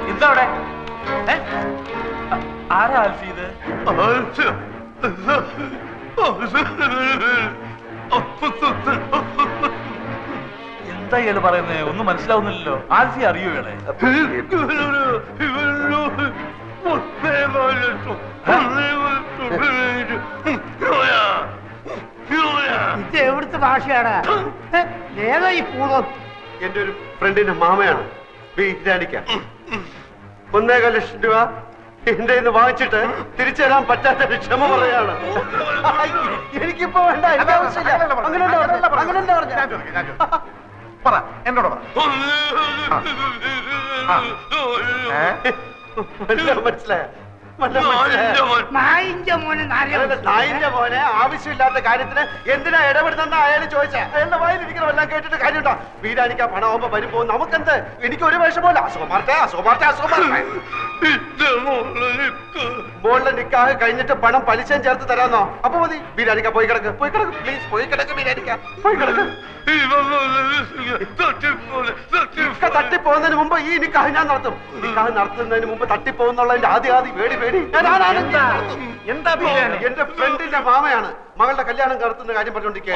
എന്താ അവിടെ? ആരാ ആൽഫി ഇത്? എന്താ ഇയാള് പറയുന്നേ? ഒന്നും മനസ്സിലാവുന്നില്ലല്ലോ. ആൽഫി അറിയോ ഇയാളെ? ഇത് എവിടുത്തെ ഭാഷയാണ്? ഏതാ ഈ പൂർവ്വം? എന്റെ ഒരു ഫ്രണ്ടിന്റെ മാമയാണ്. 1.25 ലക്ഷം രൂപ എന്റെ ഇന്ന് വാങ്ങിച്ചിട്ട് തിരിച്ചു തരാൻ പറ്റാത്ത ക്ഷമ പറയാണ്. എനിക്കിപ്പോ വേണ്ട, എനിക്ക് ആവശ്യമില്ല. അങ്ങനെ എന്നോട് മനസ്സിലായ നായിന്റെ മോനെ നായിന്റെ മോനെ ആവശ്യമില്ലാത്ത കാര്യത്തിന് എന്തിനാ ഇടപെടുന്ന അയാൾ ചോദിച്ചാ അയാളുടെ വായിലിരിക്കണം. എല്ലാം കേട്ടിട്ട് കാര്യമുണ്ടോ? വീടാനിക്കാ പണമാകുമ്പോ വരുമ്പോ നമുക്കെന്ത്? എനിക്ക് ഒരു വിഷമല്ല. മോളിലെ നിക്കാഹ് കഴിഞ്ഞിട്ട് പണം പലിശയും ചേർത്ത് തരാന്നോ? അപ്പൊ മതി. വീടാനിക്ക പോയി കിടക്ക്, പ്ലീസ് പോയി കിടക്ക്. വീടാനിക്ക പോയി കിടക്ക്. തട്ടിപ്പോകുന്നതിന് മുമ്പ് ഈ നിക്കാഹ് ഞാൻ നടത്തും. നിക്കാഹ് നടത്തുന്നതിന് മുമ്പ് തട്ടിപ്പോകുന്നുള്ളതിന്റെ ആദ്യ പേടി. എന്താ? എന്റെ ഫ്രണ്ടിന്റെ മാമയാണ് മകളുടെ കല്യാണം നടത്തുന്ന കാര്യം പറഞ്ഞോണ്ടിരിക്കുക.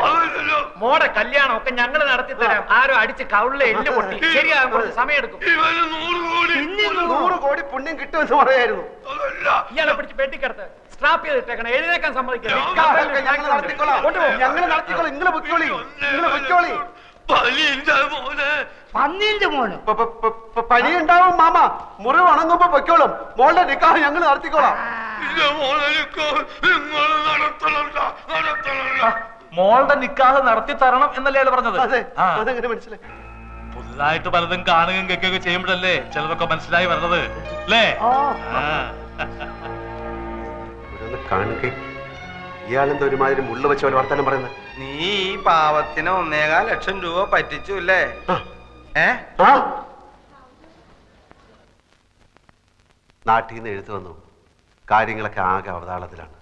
മോടെ കല്യാണം ഒക്കെ ഞങ്ങൾ നടത്തി തരാം. ആരോ അടിച്ച് കവിളിലെ എല്ല് പൊട്ടി. ശരിയാകും, കുറച്ച് സമയം എടുക്കും. 100 കോടി പുണ്യം കിട്ടുമെന്ന് പറയായിരുന്നു. ഇയാളെ പിടിച്ച് പെട്ടിക്കടത്ത് സ്ട്രാപ്പ് ചെയ്തിട്ടേക്കണം. എഴുന്നേക്കാൻ സമ്മതിക്കില്ല. ഞങ്ങൾ നടത്തിക്കോളാം. നിങ്ങൾ പൊയ്ക്കോളി. പന്നീന്റെ മോന് പനി ഉണ്ടാവും മാമ. മുറിവ് ഉണങ്ങുമ്പോ പൊയ്ക്കോളും. മോളുടെ നിക്കാഹ് ഞങ്ങൾ നടത്തിക്കോളാം. മോളുടെ നിക്കാഹ് നടത്തി തരണം എന്നല്ലേ അയാൾ പറഞ്ഞത്? അതെങ്ങനെ മനസ്സിലായി? പുതുതായിട്ട് പലതും കാണുകയും കേൾക്കുകയൊക്കെ ചെയ്യുമ്പോഴല്ലേ ചിലതൊക്കെ മനസ്സിലായി വരുന്നത് അല്ലേ? കാണുക ഇയാളെന്താ ഒരുമാതിരി മുള്ള വെച്ച പോലെ വർത്തമാനം പറയുന്നത്? നീ ഈ പാവത്തിന് 1.25 ലക്ഷം രൂപ പറ്റിച്ചു അല്ലേ? നാട്ടിൽ നിന്ന് എഴുത്ത് വന്നു. കാര്യങ്ങളൊക്കെ ആകെ അവതാളത്തിലാണ്.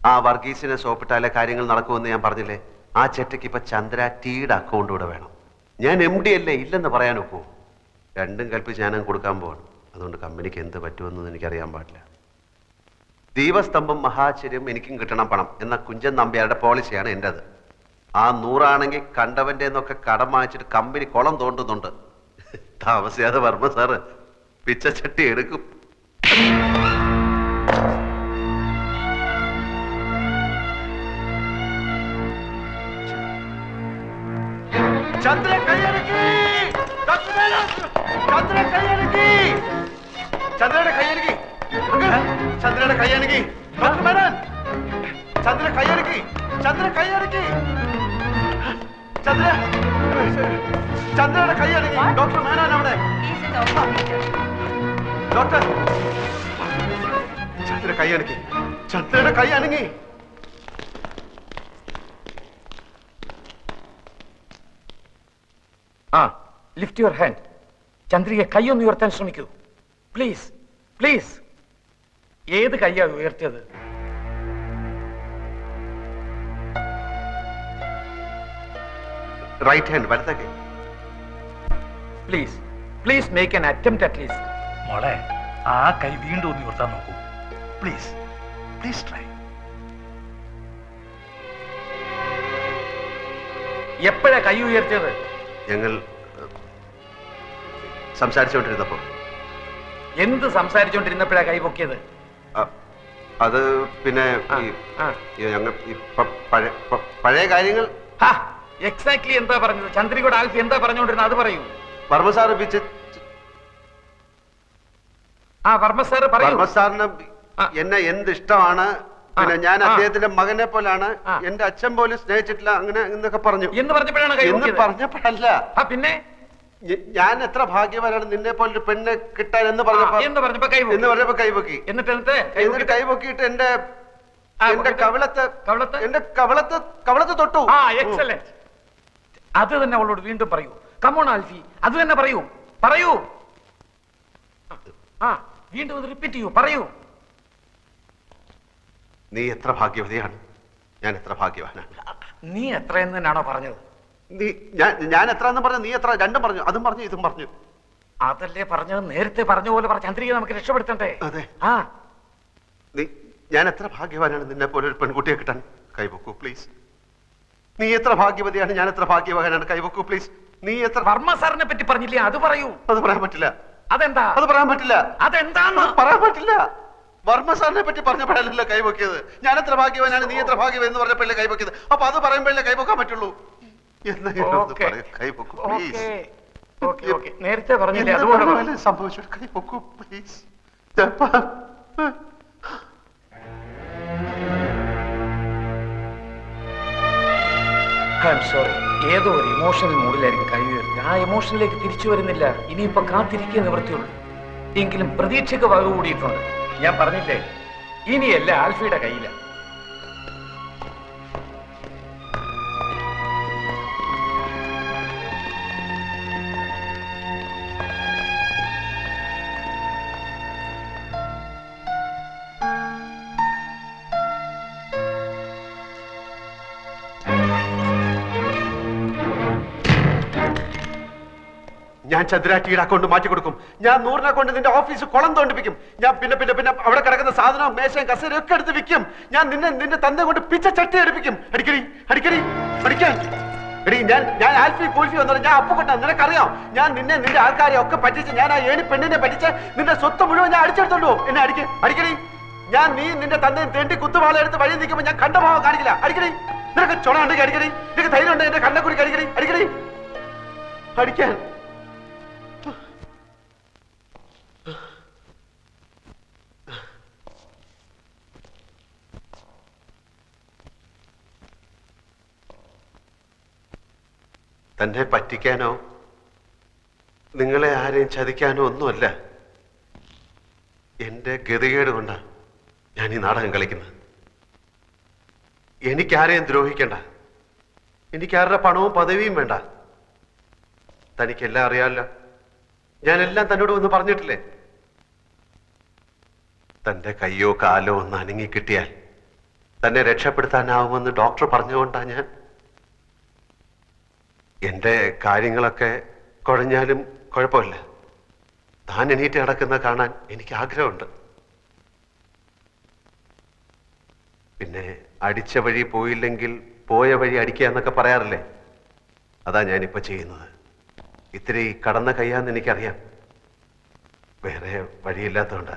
ആ വർഗീസിനെ സോപ്പിട്ടാലേ കാര്യങ്ങൾ നടക്കുമെന്ന് ഞാൻ പറഞ്ഞില്ലേ? ആ ചെറ്റയ്ക്ക് ഇപ്പൊ ചന്ദ്ര ടീയുടെ അക്കൗണ്ട് കൂടെ വേണം. ഞാൻ MD അല്ലേ, ഇല്ലെന്ന് പറയാൻ ഒക്കൂ. രണ്ടും കൽപ്പിച്ച് ഞാനും കൊടുക്കാൻ പോവാണ്. അതുകൊണ്ട് കമ്പനിക്ക് എന്ത് പറ്റുമെന്ന് എനിക്കറിയാൻ പാടില്ല. ദീപസ്തംഭം മഹാചര്യം എനിക്കും കിട്ടണം പണം എന്ന കുഞ്ചൻ നമ്പ്യാരുടെ പോളിസിയാണ് എൻ്റെത്. ആ 100 ആണെങ്കിൽ കണ്ടവന്റെ എന്നൊക്കെ കടം വാങ്ങിച്ചിട്ട് കമ്പനി കുളം തോണ്ടുന്നുണ്ട്. താമസിയാതെ വർമ്മ സാറ് പിച്ചച്ചട്ടി എടുക്കും. ചന്ദ്ര കൈയടക്കി, ചന്ദ്ര കൈയടക്കി, ചന്ദ്രയുടെ കൈയടക്കി, ചന്ദ്രയുടെ കൈയടക്കി, ഡോക്ടർ മേനോൻ, ചന്ദ്ര കൈയടക്കി, ചന്ദ്ര കൈയടക്കി, ചന്ദ്ര, ചന്ദ്രയുടെ കൈയടക്കി, ഡോക്ടർ മേനോൻ അവിടെ. ഡോക്ടർ, ചന്ദ്ര കൈയടക്കി, ചന്ദ്രയുടെ കൈ അനങ്ങി. Lift your hand. ചന്ദ്രിക കൈയൊന്ന് ഉയർത്താൻ ശ്രമിക്കൂ പ്ലീസ്. പ്ലീസ്. ഏത് കൈയാ ഉയർത്തിയത്? റൈറ്റ് ഹാൻഡ്, വലത്തെ കൈ. Please please make an attempt at least. മോളെ, ആ കൈ വീണ്ടും ഒന്ന് ഉയർത്താൻ നോക്കൂ പ്ലീസ്. Please try. എപ്പോഴാ കൈ ഉയർത്തിയത്? ഞങ്ങൾ സംസാരിച്ചുകൊണ്ടിരുന്നപ്പോ. എന്ത് സംസാരിച്ചുകൊണ്ടിരുന്നപ്പോഴാ കൈ പൊക്കിയത്? അത് പിന്നെ ഞങ്ങൾ പഴയ കാര്യങ്ങൾ. എക്സാക്ട്ലി എന്താ പറഞ്ഞത്? ചന്ദ്രികയുടെ ആൽഫി എന്താ പറഞ്ഞുകൊണ്ടിരുന്നത് അത് പറയൂ. വർമ്മ സാറ് വർമ്മ സാറിന് എന്നെ എന്ത് ഇഷ്ടമാണ്, പിന്നെ ഞാൻ അദ്ദേഹത്തിന്റെ മകനെ പോലാണ്, എന്റെ അച്ഛൻ പോലും സ്നേഹിച്ചിട്ടില്ല, അങ്ങനെ എന്നൊക്കെ പറഞ്ഞു. എന്ന് പറഞ്ഞപ്പോഴാണ് പറഞ്ഞപ്പോഴല്ല, പിന്നെ ഞാൻ എത്ര ഭാഗ്യവാനാണ് നിന്നെ പോലൊരു പെണ്ണ് കിട്ടാൻ എന്ന് പറഞ്ഞപ്പോ കൈപൊക്കി. എന്നിട്ട് കൈപൊക്കിയിട്ട് എന്റെ കവളത്ത് തൊട്ടു. എക്സലന്റ്. അത് തന്നെ അവളോട് വീണ്ടും പറയൂ. കമോൺ ആൽഫി, അത് തന്നെ പറയൂ. വീണ്ടും റിപ്പീറ്റ് ചെയ്യൂ, പറയൂ. നീ എത്ര ഭാഗ്യവതിയാണ്, ഞാൻ എത്ര ഭാഗ്യവാനാണ്. നീ എത്രയെന്ന് തന്നെയാണോ പറഞ്ഞത്? നീ ഞാൻ എത്ര എന്ന് പറഞ്ഞു, നീ എത്ര? രണ്ടും പറഞ്ഞു, അതും പറഞ്ഞു, ഇതും പറഞ്ഞു. അതല്ലേ പറഞ്ഞത്, നേരത്തെ പറഞ്ഞ പോലെ പറഞ്ഞ ചന്ദ്രിക നമുക്ക് രക്ഷപ്പെടുത്തണ്ടേ? അതെ. ആ ഞാൻ എത്ര ഭാഗ്യവാനാണ് നിന്നെ പോലെ ഒരു പെൺകുട്ടിയെ കിട്ടാൻ. കൈവക്കൂ പ്ലീസ്. നീ എത്ര ഭാഗ്യവതിയാണ്, ഞാൻ എത്ര ഭാഗ്യവാനാണ്. കൈവക്കൂ പ്ലീസ്. നീ എത്ര... വർമ്മ സാറിനെ പറ്റി പറഞ്ഞില്ലേ, അത് പറയൂ. അത് പറയാൻ പറ്റില്ല. അതെന്താ? അത് പറയാൻ പറ്റില്ല. അതെന്താന്ന് പറയാൻ പറ്റില്ല. വർമ്മ സാറിനെ പറ്റി പറഞ്ഞപ്പോഴല്ല കൈവക്കിയത്. ഞാൻ എത്ര ഭാഗ്യവാനാണ്, നീ എത്ര ഭാഗ്യവൻ എന്ന് പറഞ്ഞപ്പോഴല്ലേ കൈവക്കിയത്. അപ്പൊ അത് പറയുമ്പോഴല്ലേ കൈവക്കാൻ പറ്റുള്ളൂ. കൈവക്കൂ പ്ലീസ്. നേരത്തെ പറഞ്ഞില്ലേ, അതുപോലെ സംഭവിച്ചു. കൈവക്കൂ പ്ലീസ്. സോറി, ഏതോ ഒരു ഇമോഷണൽ മൂഡിലായിരിക്കും കൈ ഉയർത്തി. ആ ഇമോഷനിലേക്ക് തിരിച്ചു വരുന്നില്ല. ഇനിയിപ്പോ കാത്തിരിക്കുക നിവൃത്തിയുള്ളൂ. എങ്കിലും പ്രതീക്ഷയ്ക്ക് വക കൂടിയിട്ടുണ്ട്. ഞാൻ പറഞ്ഞില്ലേ, ഇനിയല്ല ആൽഫിയുടെ കയ്യില. ഞാൻ ചന്ദ്രാറ്റിയുടെ അക്കൗണ്ട് മാറ്റി കൊടുക്കും. ഞാൻ 100 അക്കൗണ്ട് നിന്റെ ഓഫീസ് കുളം തോണ്ടിപ്പിക്കും. ഞാൻ പിന്നെ പിന്നെ പിന്നെ അവിടെ കിടക്കുന്ന സാധനവും മേശയും കസേരയും ഒക്കെ എടുത്ത് വിൽക്കും. ഞാൻ നിന്റെ തന്ത കൊണ്ട് പിച്ച ചട്ടി എടുപ്പിക്കും. അടിക്കടി അടിക്കടി അടിക്കാൻ. എടി ഞാൻ ആൽഫി കൂൽഫി വന്നത് ഞാൻ അപ്പുകൊണ്ട. നിനക്കറിയാം, ഞാൻ നിന്റെ ആൾക്കാരെ ഒക്കെ പറ്റിച്ച്, ഞാൻ ആ ഏണി പെണ്ണിനെ പറ്റിച്ച് നിന്റെ സ്വത്ത് മുഴുവൻ ഞാൻ അടിച്ചെടുത്തോണ്ടു. എന്നെ അടിക്കടി. ഞാൻ നിന്റെ തന്തയും തെണ്ടി കുത്തുവാള എടുത്ത് വഴി നിൽക്കുമ്പോൾ ഞാൻ കണ്ട ഭാവം കാണിക്കില്ല. അടിക്കടി. നിനക്ക് ചുണ ഉണ്ടെങ്കിൽ അടിക്കടി. നിനക്ക് ധൈര്യം ഉണ്ട് എന്റെ കണ്ണക്കുറിക്ക് അടിക്കടി. അടിക്കടി അടിക്കാൻ. തന്നെ പറ്റിക്കാനോ നിങ്ങളെ ആരെയും ചതിക്കാനോ ഒന്നുമല്ല. എന്റെ ഗതികേട് കൊണ്ടാണ് ഞാൻ ഈ നാടകം കളിക്കുന്നത്. എനിക്കാരെയും ദ്രോഹിക്കണ്ട. എനിക്കാരുടെ പണവും പദവിയും വേണ്ട. തനിക്കെല്ലാം അറിയാമല്ലോ. ഞാനെല്ലാം തന്നോട് ഒന്ന് പറഞ്ഞിട്ടില്ലേ? തന്റെ കയ്യോ കാലോ ഒന്ന് അനങ്ങിക്കിട്ടിയാൽ തന്നെ രക്ഷപ്പെടുത്താനാവുമെന്ന് ഡോക്ടർ പറഞ്ഞുകൊണ്ടാണ് ഞാൻ. എന്റെ കാര്യങ്ങളൊക്കെ കുഴഞ്ഞാലും കുഴപ്പമില്ല. താൻ എണീറ്റ് നടക്കുന്ന കാണാൻ എനിക്ക് ആഗ്രഹമുണ്ട്. പിന്നെ അടിച്ച വഴി പോയില്ലെങ്കിൽ പോയ വഴി അടിക്കുക എന്നൊക്കെ പറയാറില്ലേ? അതാ ഞാനിപ്പോ ചെയ്യുന്നത്. ഇത്തിരി കടന്ന കയ്യാന്ന് എനിക്കറിയാം. വേറെ വഴിയില്ലാത്തതുകൊണ്ട്